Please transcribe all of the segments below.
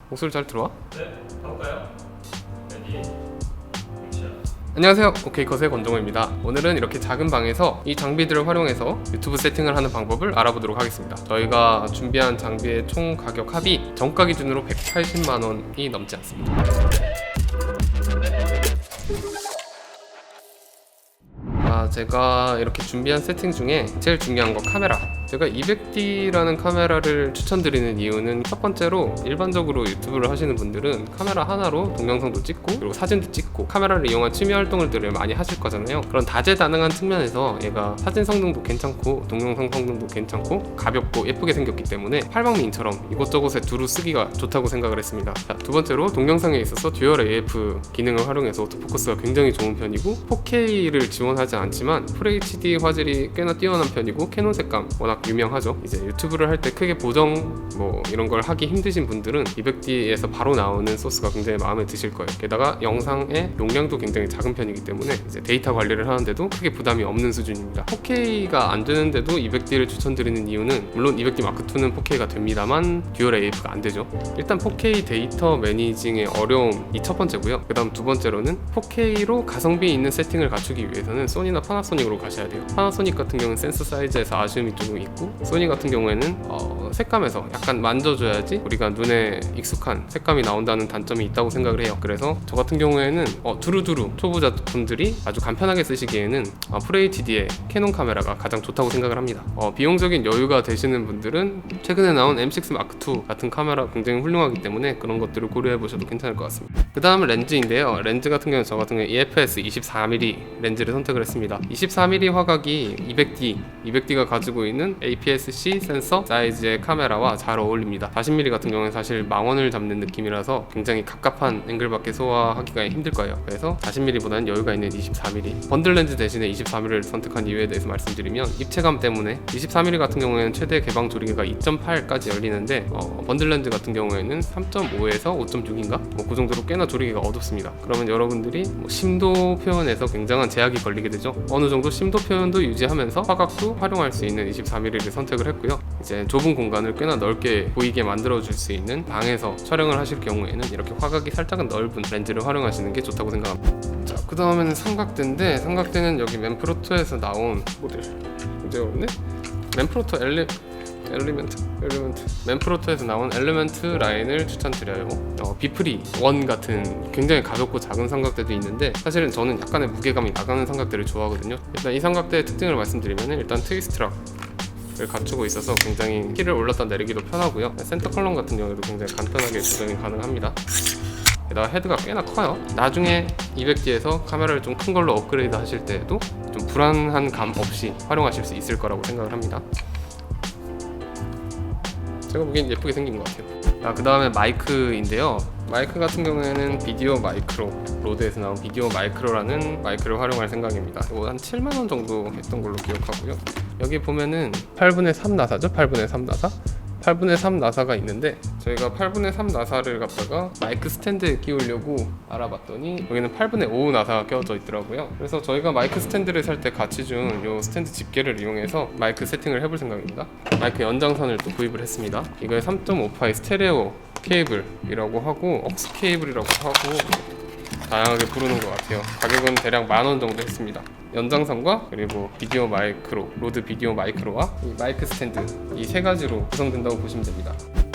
목소리 잘 들어와? 네, 가볼까요? 레디, 액션. 안녕하세요, 오케이컷의 권정호입니다. 오늘은 이렇게 작은 방에서 이 장비들을 활용해서 유튜브 세팅을 하는 방법을 알아보도록 하겠습니다. 저희가 준비한 장비의 총 가격 합이 정가 기준으로 180만원이 넘지 않습니다. 제가 이렇게 준비한 세팅 중에 제일 중요한 거 카메라. 제가 200D라는 카메라를 추천드리는 이유는 첫 번째로 일반적으로 유튜브를 하시는 분들은 카메라 하나로 동영상도 찍고 그리고 사진도 찍고 카메라를 이용한 취미 활동들을 많이 하실 거잖아요. 그런 다재다능한 측면에서 얘가 사진 성능도 괜찮고 동영상 성능도 괜찮고 가볍고 예쁘게 생겼기 때문에 팔방미인처럼 이곳저곳에 두루 쓰기가 좋다고 생각을 했습니다. 자, 두 번째로 동영상에 있어서 듀얼 AF 기능을 활용해서 오토포커스가 굉장히 좋은 편이고 4K를 지원하지 않지만 FHD 화질이 꽤나 뛰어난 편이고 캐논 색감 워낙 유명하죠. 이제 유튜브를 할 때 크게 보정 뭐 이런 걸 하기 힘드신 분들은 200D에서 바로 나오는 소스가 굉장히 마음에 드실 거예요. 게다가 영상의 용량도 굉장히 작은 편이기 때문에 이제 데이터 관리를 하는데도 크게 부담이 없는 수준입니다. 4K가 안 되는데도 200D를 추천드리는 이유는 물론 200D 마크2는 4K가 됩니다만 듀얼 AF가 안 되죠. 일단 4K 데이터 매니징의 어려움이 첫 번째고요. 그 다음 두 번째로는 4K로 가성비 있는 세팅을 갖추기 위해서는 소니나 파나소닉으로 가셔야 돼요. 파나소닉 같은 경우는 센서 사이즈에서 아쉬움이 조금 있고 소니 같은 경우에는 색감에서 약간 만져줘야지 우리가 눈에 익숙한 색감이 나온다는 단점이 있다고 생각을 해요. 그래서 저 같은 경우에는 두루두루 초보자분들이 아주 간편하게 쓰시기에는 FHD의 캐논 카메라가 가장 좋다고 생각을 합니다. 비용적인 여유가 되시는 분들은 최근에 나온 M6 마크2 같은 카메라 굉장히 훌륭하기 때문에 그런 것들을 고려해 보셔도 괜찮을 것 같습니다. 그 다음은 렌즈인데요. 렌즈 같은 경우는 저 같은 경우에 EFS 24mm 렌즈를 선택을 했습니다. 24mm 화각이 200D가 가지고 있는 APS-C 센서 사이즈의 카메라와 잘 어울립니다. 40mm 같은 경우는 사실 망원을 잡는 느낌이라서 굉장히 갑갑한 앵글밖에 소화하기가 힘들 거예요. 그래서 40mm보다는 여유가 있는 24mm 번들 렌즈 대신에 24mm를 선택한 이유에 대해서 말씀드리면 입체감 때문에 24mm 같은 경우에는 최대 개방 조리개가 2.8까지 열리는데 번들 렌즈 같은 경우에는 3.5에서 5.6인가? 그 정도로 꽤나 조리개가 어둡습니다. 그러면 여러분들이 심도 표현에서 굉장한 제약이 걸리게 되죠. 어느 정도 심도 표현도 유지하면서 화각도 활용할 수 있는 24mm를 선택을 했고요. 이제 좁은 공간을 꽤나 넓게 보이게 만들어줄 수 있는 방에서 촬영을 하실 경우에는 이렇게 화각이 살짝은 넓은 렌즈를 활용하시는 게 좋다고 생각합니다. 자, 그 다음에는 삼각대인데 삼각대는 여기 맨프로토에서 나온 모델 굉장히 어렵네? 맨프로토 엘리멘트 맨프로토에서 나온 엘리멘트 라인을 추천드려요. 비프리 원 같은 굉장히 가볍고 작은 삼각대도 있는데 사실은 저는 약간의 무게감이 나가는 삼각대를 좋아하거든요. 일단 이 삼각대의 특징을 말씀드리면 일단 트위스트락 을 갖추고 있어서 굉장히 키를 올렸다 내리기도 편하고요. 센터 컬럼 같은 경우에도 굉장히 간편하게 조정이 가능합니다. 게다가 헤드가 꽤나 커요. 나중에 200D에서 카메라를 좀 큰 걸로 업그레이드 하실 때에도 좀 불안한 감 없이 활용하실 수 있을 거라고 생각을 합니다. 제가 보기엔 예쁘게 생긴 것 같아요. 그 다음에 마이크인데요. 마이크 같은 경우에는 비디오 마이크로 로드에서 나온 비디오 마이크로라는 마이크를 활용할 생각입니다. 이거 한 7만원 정도 했던 걸로 기억하고요. 여기 보면은 8분의 3 나사죠? 8분의 3 나사? 8분의 3 나사가 있는데 저희가 8분의 3 나사를 갖다가 마이크 스탠드에 끼우려고 알아봤더니 여기는 8분의 5 나사가 껴져 있더라고요. 그래서 저희가 마이크 스탠드를 살 때 같이 준 이 스탠드 집게를 이용해서 마이크 세팅을 해볼 생각입니다. 마이크 연장선을 또 구입을 했습니다. 이거에 3.5파이 스테레오 케이블이라고 하고 억스 케이블이라고 하고 다양하게 부르는 것 같아요. 가격은 대략 10,000원 정도 했습니다. 연장선과 그리고 비디오 마이크로, 로드 비디오 마이크로와 이 마이크 스탠드 이 세 가지로 구성된다고 보시면 됩니다.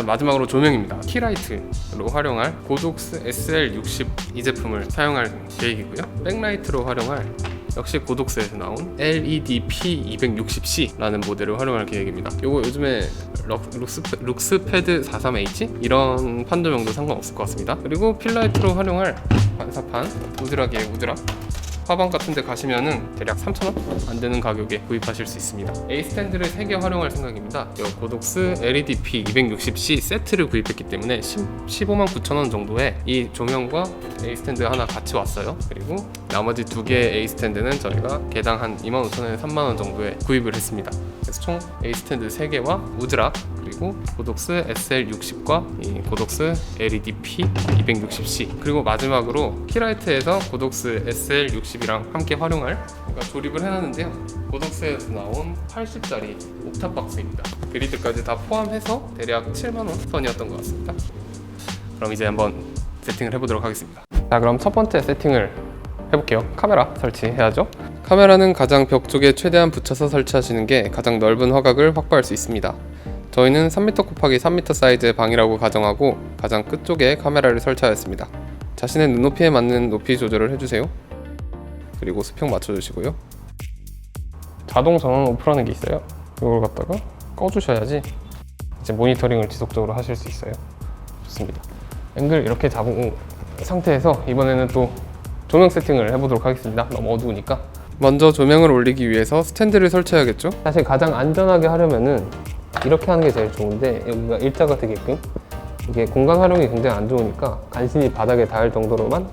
마지막으로 조명입니다. 키라이트로 활용할 고독스 SL60 이 제품을 사용할 계획이고요. 백라이트로 활용할 역시 고독스에서 나온 LED P260C라는 모델을 활용할 계획입니다. 요거 요즘에 룩스패드 43H 이런 판조명도 상관없을 것 같습니다. 그리고 필라이트로 활용할 반사판 우드락이에요. 우드락 화방 같은 데 가시면은 대략 3,000원 안 되는 가격에 구입하실 수 있습니다. A 스탠드를 3개 활용할 생각입니다. 이 고독스 LED P260C 세트를 구입했기 때문에 159,000원 정도에 이 조명과 A 스탠드 하나 같이 왔어요. 그리고 나머지 2개의 A 스탠드는 저희가 개당 한 25,000원에서 30,000원 정도에 구입을 했습니다. 그래서 총 A 스탠드 3개와 우드락 그리고 고독스 SL60과 이 고독스 LED P260C 그리고 마지막으로 키라이트에서 고독스 SL60이랑 함께 활용할 조립을 해놨는데요. 고독스에서 나온 80짜리 옥탑 박스입니다. 그리드까지 다 포함해서 대략 7만원 선이었던 것 같습니다. 그럼 이제 한번 세팅을 해보도록 하겠습니다. 자, 그럼 첫 번째 세팅을 해볼게요. 카메라 설치해야죠. 카메라는 가장 벽 쪽에 최대한 붙여서 설치하시는 게 가장 넓은 화각을 확보할 수 있습니다. 저희는 3m 곱하기 3m 사이즈의 방이라고 가정하고 가장 끝쪽에 카메라를 설치하였습니다. 자신의 눈높이에 맞는 높이 조절을 해주세요. 그리고 수평 맞춰주시고요. 자동 전원 오프라는 게 있어요. 이걸 갖다가 꺼주셔야지 이제 모니터링을 지속적으로 하실 수 있어요. 좋습니다. 앵글 이렇게 잡은 상태에서 이번에는 또 조명 세팅을 해보도록 하겠습니다. 너무 어두우니까. 먼저 조명을 올리기 위해서 스탠드를 설치해야겠죠? 사실 가장 안전하게 하려면은 이렇게 하는 게 제일 좋은데 여기가 일자가 되게끔 이게 공간 활용이 굉장히 안 좋으니까 간신히 바닥에 닿을 정도로만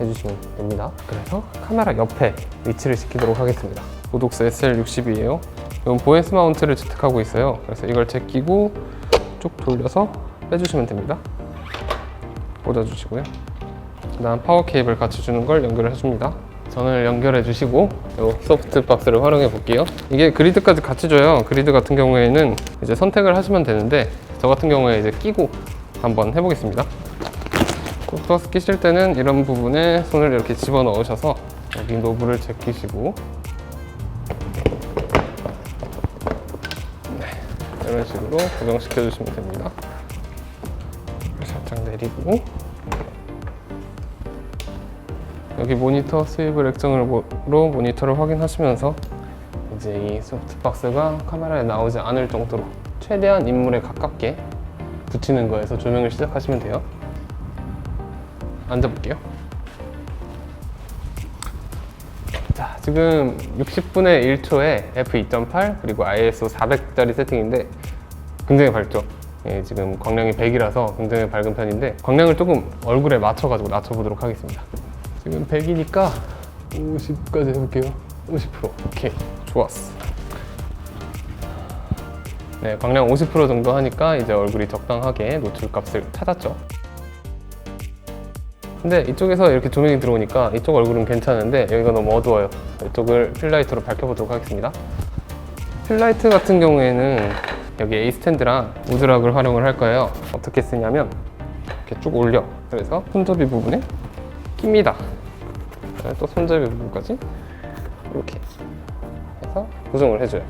해주시면 됩니다. 그래서 카메라 옆에 위치를 시키도록 하겠습니다. 고독스 SL60이에요. 이건 보헤스 마운트를 채택하고 있어요. 그래서 이걸 제끼고 쭉 돌려서 빼주시면 됩니다. 꽂아주시고요. 그 다음 파워 케이블 갖춰주는 걸 연결을 해줍니다. 전을 연결해 주시고 이 소프트 박스를 활용해 볼게요. 이게 그리드까지 같이 줘요. 그리드 같은 경우에는 이제 선택을 하시면 되는데 저 같은 경우에 이제 끼고 한번 해보겠습니다. 소프트박스 끼실 때는 이런 부분에 손을 이렇게 집어 넣으셔서 여기 노브를 제끼시고 이런 식으로 고정시켜 주시면 됩니다. 살짝 내리고 여기 모니터 스위블 액정으로 모니터를 확인하시면서 이제 이 소프트박스가 카메라에 나오지 않을 정도로 최대한 인물에 가깝게 붙이는 거에서 조명을 시작하시면 돼요. 앉아볼게요. 자, 지금 60분의 1초에 f2.8 그리고 ISO 400짜리 세팅인데 굉장히 밝죠? 예, 지금 광량이 100이라서 굉장히 밝은 편인데 광량을 조금 얼굴에 맞춰가지고 낮춰보도록 하겠습니다. 지금 100이니까 50까지 해볼게요. 50%. 오케이, 좋았어. 네, 광량 50% 정도 하니까 이제 얼굴이 적당하게 노출값을 찾았죠. 근데 이쪽에서 이렇게 조명이 들어오니까 이쪽 얼굴은 괜찮은데 여기가 너무 어두워요. 이쪽을 필라이트로 밝혀보도록 하겠습니다. 필라이트 같은 경우에는 여기 A 스탠드랑 우드락을 활용을 할 거예요. 어떻게 쓰냐면 이렇게 쭉 올려. 그래서 손잡이 부분에 낍니다. 또 손잡이 부분까지 이렇게 해서 고정을 해줘요.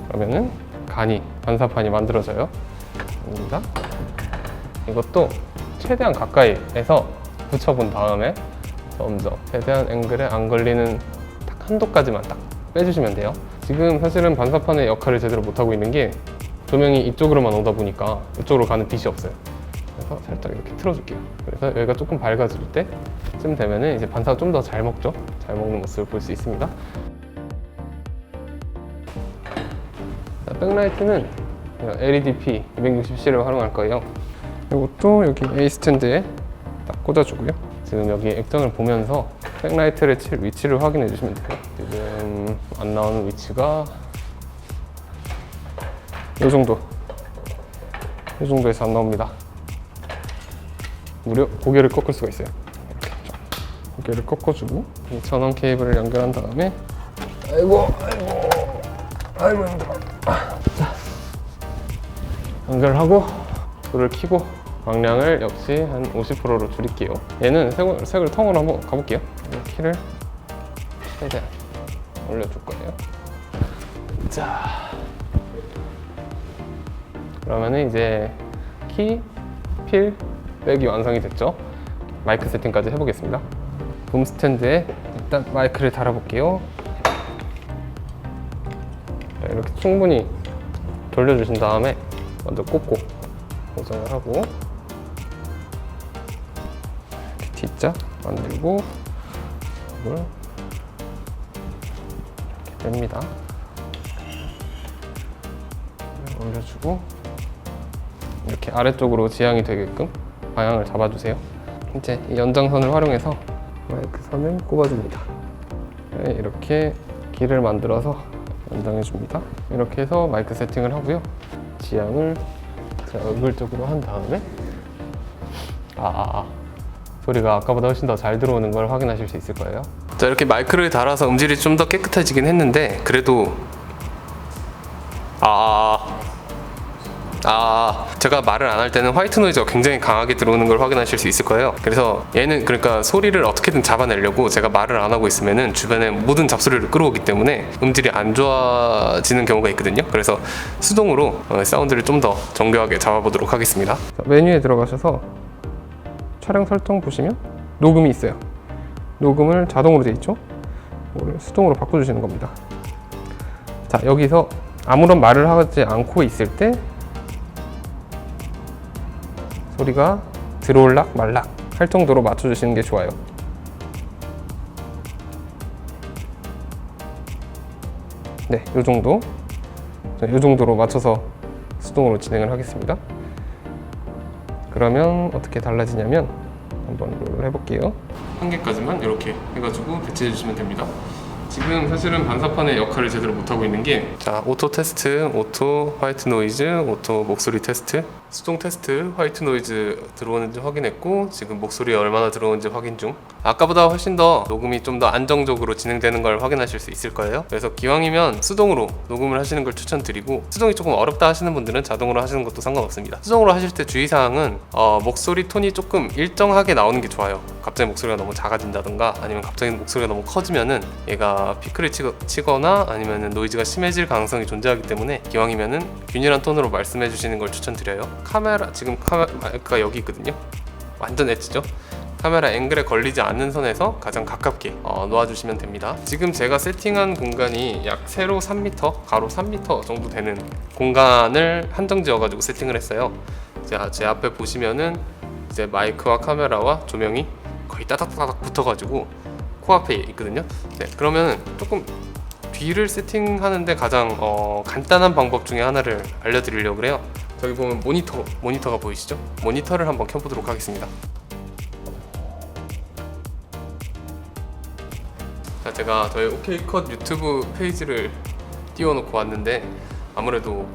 그러면은 간이 반사판이 만들어져요. 입니다. 이것도 최대한 가까이에서 붙여본 다음에 점점 최대한 앵글에 안 걸리는 딱 한도까지만 딱 빼주시면 돼요. 지금 사실은 반사판의 역할을 제대로 못하고 있는 게 조명이 이쪽으로만 오다 보니까 이쪽으로 가는 빛이 없어요. 그래서 살짝 이렇게 틀어줄게요. 그래서 여기가 조금 밝아질 때쯤 되면은 이제 반사가 좀 더 잘 먹죠. 잘 먹는 모습을 볼 수 있습니다. 자, 백라이트는 LED-P 260C를 활용할 거예요. 이것도 여기 A 스탠드에 딱 꽂아주고요. 지금 여기 액정을 보면서 백라이트를 칠 위치를 확인해 주시면 돼요. 지금 안 나오는 위치가 이 정도. 이 정도에서 안 나옵니다. 무려 고개를 꺾을 수가 있어요. 이렇게 고개를 꺾어주고 이 전원 케이블을 연결한 다음에 아이고 힘들어. 자, 연결하고 불을 켜고 광량을 역시 한 50%로 줄일게요. 얘는 색을 텅으로 한번 가볼게요. 키를 최대한 올려줄 거예요. 자, 그러면은 이제 키, 필, 백이 완성이 됐죠. 마이크 세팅까지 해보겠습니다. 붐 스탠드에 일단 마이크를 달아볼게요. 이렇게 충분히 돌려주신 다음에 먼저 꽂고 고정을 하고 이렇게 T자 만들고 이걸 이렇게 뺍니다. 올려주고 이렇게 아래쪽으로 지향이 되게끔 방향을 잡아주세요. 이제 이 연장선을 활용해서 마이크 선을 꼽아줍니다. 네, 이렇게 길을 만들어서 연장해줍니다. 이렇게 해서 마이크 세팅을 하고요. 지향을 제 얼굴 쪽으로 한 다음에 소리가 아까보다 훨씬 더 잘 들어오는 걸 확인하실 수 있을 거예요. 자, 이렇게 마이크를 달아서 음질이 좀 더 깨끗해지긴 했는데 그래도 제가 말을 안 할 때는 화이트 노이즈가 굉장히 강하게 들어오는 걸 확인하실 수 있을 거예요. 그래서 얘는 그러니까 소리를 어떻게든 잡아내려고 제가 말을 안 하고 있으면은 주변에 모든 잡소리를 끌어오기 때문에 음질이 안 좋아지는 경우가 있거든요. 그래서 수동으로 사운드를 좀 더 정교하게 잡아보도록 하겠습니다. 메뉴에 들어가셔서 촬영 설정 보시면 녹음이 있어요. 녹음을 자동으로 돼 있죠. 이거를 수동으로 바꿔주시는 겁니다. 자, 여기서 아무런 말을 하지 않고 있을 때 소리가 들어올락 말락 할 정도로 맞춰주시는 게 좋아요. 네, 이 정도. 이 정도로 맞춰서 수동으로 진행을 하겠습니다. 그러면 어떻게 달라지냐면 한번 롤을 해볼게요. 한 개까지만 이렇게 해가지고 배치해 주시면 됩니다. 지금 사실은 반사판의 역할을 제대로 못하고 있는 게, 자, 오토 테스트, 오토 화이트 노이즈, 오토 목소리 테스트, 수동 테스트 화이트 노이즈 들어오는지 확인했고 지금 목소리 얼마나 들어오는지 확인 중. 아까보다 훨씬 더 녹음이 좀 더 안정적으로 진행되는 걸 확인하실 수 있을 거예요. 그래서 기왕이면 수동으로 녹음을 하시는 걸 추천드리고, 수동이 조금 어렵다 하시는 분들은 자동으로 하시는 것도 상관없습니다. 수동으로 하실 때 주의사항은 목소리 톤이 조금 일정하게 나오는 게 좋아요. 갑자기 목소리가 너무 작아진다던가 아니면 갑자기 목소리가 너무 커지면은 얘가 피크를 치거나 아니면 노이즈가 심해질 가능성이 존재하기 때문에 기왕이면은 균일한 톤으로 말씀해 주시는 걸 추천드려요. 지금 마이크가 여기 있거든요. 완전 엣지죠? 카메라 앵글에 걸리지 않는 선에서 가장 가깝게 놓아주시면 됩니다. 지금 제가 세팅한 공간이 약 세로 3m, 가로 3m 정도 되는 공간을 한정 지어가지고 세팅을 했어요. 자, 제 앞에 보시면은 이제 마이크와 카메라와 조명이 거의 따닥따닥 붙어가지고 코앞에 있거든요. 네, 그러면 조금 뒤를 세팅하는데 가장 간단한 방법 중에 하나를 알려드리려고 해요. 저기 보면 모니터가 보이시죠? 모니터를 한번 켜보도록 하겠습니다. 자, 제가 저희 OK컷 유튜브 페이지를 띄워놓고 왔는데 아무래도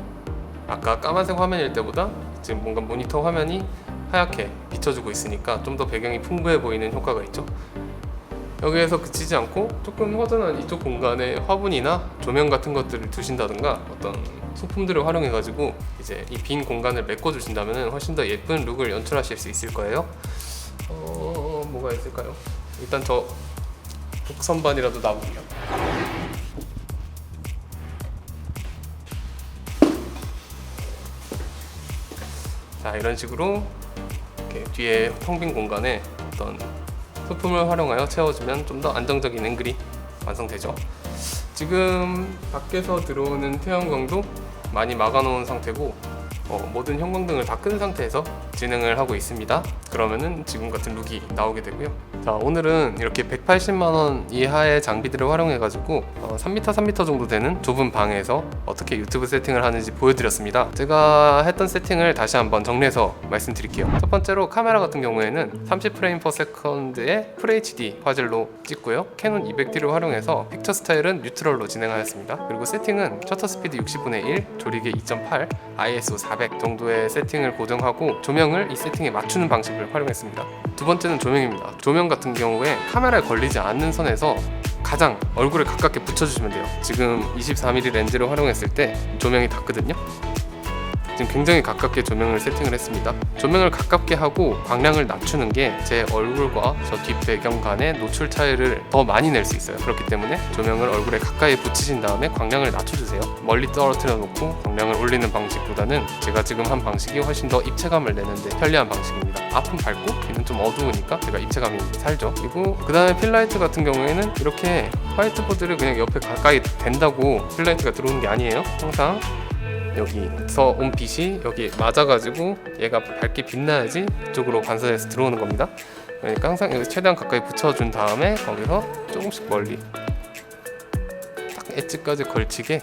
아까 까만색 화면일 때보다 지금 뭔가 모니터 화면이 하얗게 비춰주고 있으니까 좀 더 배경이 풍부해 보이는 효과가 있죠. 여기에서 그치지 않고 조금 허전한 이쪽 공간에 화분이나 조명 같은 것들을 두신다든가 어떤 소품들을 활용해 가지고 이제 이 빈 공간을 메꿔 주신다면 훨씬 더 예쁜 룩을 연출하실 수 있을 거예요. 뭐가 있을까요? 일단 저 복선반이라도 놔볼게요. 자, 이런 식으로 이렇게 뒤에 텅 빈 공간에 어떤 소품을 활용하여 채워주면 좀 더 안정적인 앵글이 완성되죠. 지금 밖에서 들어오는 태양광도 많이 막아놓은 상태고 모든 형광등을 다 끈 상태에서 진행을 하고 있습니다. 그러면은 지금 같은 룩이 나오게 되고요. 자, 오늘은 이렇게 180만원 이하의 장비들을 활용해가지고 3m 3m 정도 되는 좁은 방에서 어떻게 유튜브 세팅을 하는지 보여드렸습니다. 제가 했던 세팅을 다시 한번 정리해서 말씀드릴게요. 첫 번째로 카메라 같은 경우에는 30프레임/세컨드의 FHD 화질로 찍고요. 캐논 200D를 활용해서 픽처 스타일은 뉴트럴로 진행하였습니다. 그리고 세팅은 셔터 스피드 60분의 1, 조리개 2.8, ISO 400 정도의 세팅을 고정하고 조명을 이 세팅에 맞추는 방식을 활용했습니다. 두 번째는 조명입니다. 조명 같은 경우에 카메라에 걸리지 않는 선에서 가장 얼굴에 가깝게 붙여주시면 돼요. 지금 24mm 렌즈를 활용했을 때 조명이 닿거든요. 지금 굉장히 가깝게 조명을 세팅을 했습니다. 조명을 가깝게 하고 광량을 낮추는 게 제 얼굴과 저 뒷배경 간의 노출 차이를 더 많이 낼 수 있어요. 그렇기 때문에 조명을 얼굴에 가까이 붙이신 다음에 광량을 낮춰주세요. 멀리 떨어뜨려 놓고 광량을 올리는 방식보다는 제가 지금 한 방식이 훨씬 더 입체감을 내는데 편리한 방식입니다. 앞은 밝고 뒤는 좀 어두우니까 제가 입체감이 살죠. 그리고 그 다음에 필라이트 같은 경우에는 이렇게 화이트보드를 그냥 옆에 가까이 댄다고 필라이트가 들어오는 게 아니에요. 항상 여기서 온 빛이 여기 맞아가지고 얘가 밝게 빛나야지 이쪽으로 반사돼서 들어오는 겁니다. 그러니까 항상 여기 최대한 가까이 붙여준 다음에 거기서 조금씩 멀리 딱 엣지까지 걸치게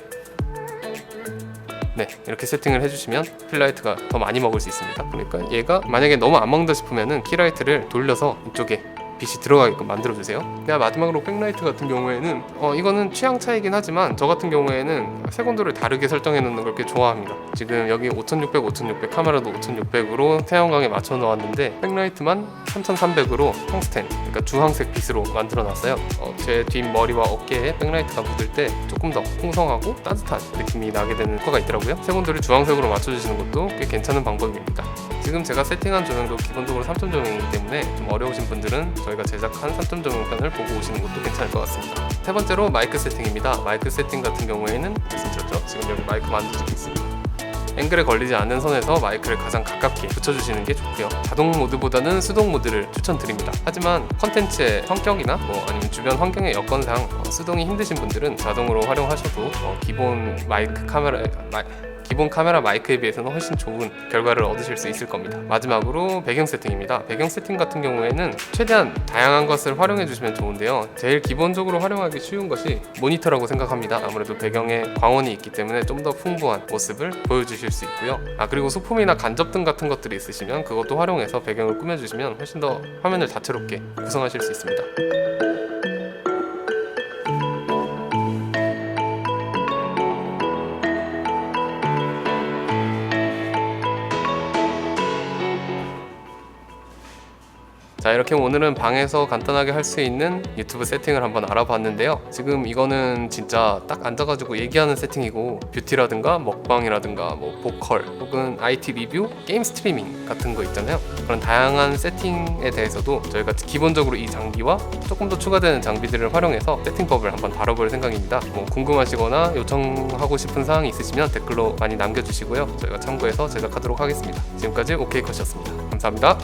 이렇게 세팅을 해주시면 필라이트가 더 많이 먹을 수 있습니다. 그러니까 얘가 만약에 너무 안 먹는다 싶으면은 키라이트를 돌려서 이쪽에 빛이 들어가게끔 만들어주세요. 마지막으로 백라이트 같은 경우에는 이거는 취향 차이긴 하지만 저 같은 경우에는 색온도를 다르게 설정해 놓는 걸 꽤 좋아합니다. 지금 여기 5600, 5600 카메라도 5600으로 태양광에 맞춰 놓았는데 백라이트만 3300으로 텅스텐, 그러니까 주황색 빛으로 만들어 놨어요. 제 뒷머리와 어깨에 백라이트가 묻을 때 조금 더 풍성하고 따뜻한 느낌이 나게 되는 효과가 있더라고요. 색온도를 주황색으로 맞춰주시는 것도 꽤 괜찮은 방법입니다. 지금 제가 세팅한 조명도 기본적으로 3점 조명이기 때문에 좀 어려우신 분들은 저희가 제작한 3점 조명편을 보고 오시는 것도 괜찮을 것 같습니다. 세 번째로 마이크 세팅입니다. 마이크 세팅 같은 경우에는 말씀드렸죠. 지금 여기 마이크 만들어지고 있습니다. 앵글에 걸리지 않는 선에서 마이크를 가장 가깝게 붙여주시는 게 좋고요. 자동 모드보다는 수동 모드를 추천드립니다. 하지만 컨텐츠의 성격이나 아니면 주변 환경의 여건상 수동이 힘드신 분들은 자동으로 활용하셔도 기본 카메라 마이크에 비해서는 훨씬 좋은 결과를 얻으실 수 있을 겁니다. 마지막으로 배경 세팅입니다. 배경 세팅 같은 경우에는 최대한 다양한 것을 활용해 주시면 좋은데요. 제일 기본적으로 활용하기 쉬운 것이 모니터라고 생각합니다. 아무래도 배경에 광원이 있기 때문에 좀 더 풍부한 모습을 보여주실 수 있고요. 그리고 소품이나 간접등 같은 것들이 있으시면 그것도 활용해서 배경을 꾸며주시면 훨씬 더 화면을 다채롭게 구성하실 수 있습니다. 자, 이렇게 오늘은 방에서 간단하게 할 수 있는 유튜브 세팅을 한번 알아봤는데요. 지금 이거는 진짜 딱 앉아가지고 얘기하는 세팅이고 뷰티라든가 먹방이라든가 보컬 혹은 IT 리뷰, 게임 스트리밍 같은 거 있잖아요. 그런 다양한 세팅에 대해서도 저희가 기본적으로 이 장비와 조금 더 추가되는 장비들을 활용해서 세팅법을 한번 다뤄볼 생각입니다. 궁금하시거나 요청하고 싶은 사항이 있으시면 댓글로 많이 남겨주시고요. 저희가 참고해서 제작하도록 하겠습니다. 지금까지 OK컷이었습니다. 감사합니다.